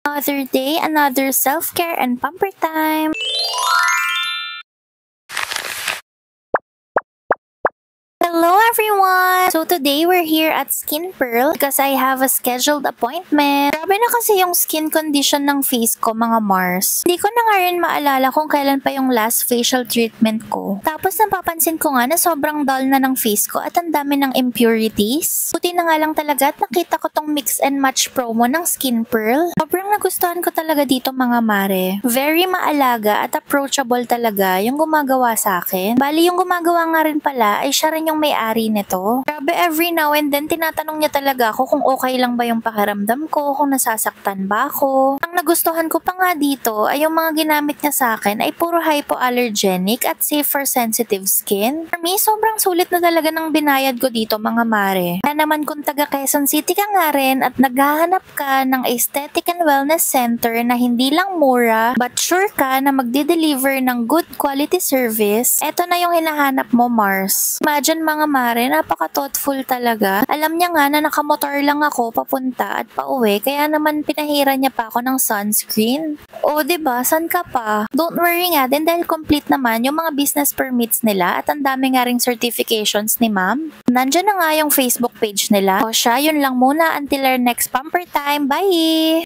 Another day, another self-care and pamper time. Hello everyone! So today we're here at Skin Pearl because I have a scheduled appointment. Grabe na kasi yung skin condition ng face ko, mga Mars. Hindi ko na nga rin maalala kung kailan pa yung last facial treatment ko. Tapos napapansin ko nga na sobrang dull na ng face ko at ang dami ng impurities. Buti na nga lang talaga at nakita ko tong mix and match promo ng Skin Pearl. Sobrang nagustuhan ko talaga dito, mga mare. Very maalaga at approachable talaga yung gumagawa sa akin. Bali yung gumagawa nga rin pala ay siya rin yung may-ari nito. Grabe, every now and then tinatanong niya talaga ako kung okay lang ba yung pakiramdam ko, kung nasasaktan ba ako. Ang nagustuhan ko pa nga dito ay yung mga ginamit niya sa akin ay puro hypoallergenic at safe for sensitive skin. For me, sobrang sulit na talaga ng binayad ko dito, mga mare. Kaya naman kung taga Quezon City ka nga rin at naghahanap ka ng aesthetic and wellness center na hindi lang mura but sure ka na magde-deliver ng good quality service, eto na yung hinahanap mo, Mars. Imagine, mga mare, napaka-thoughtful talaga. Alam niya nga na nakamotor lang ako papunta at pauwi, kaya naman pinahira niya pa ako ng sunscreen. O, diba? San ka pa? Don't worry nga din dahil complete naman yung mga business permits nila at ang dami nga ring certifications ni ma'am. Nandyan na nga yung Facebook page nila. O siya, yun lang muna until our next pamper time. Bye!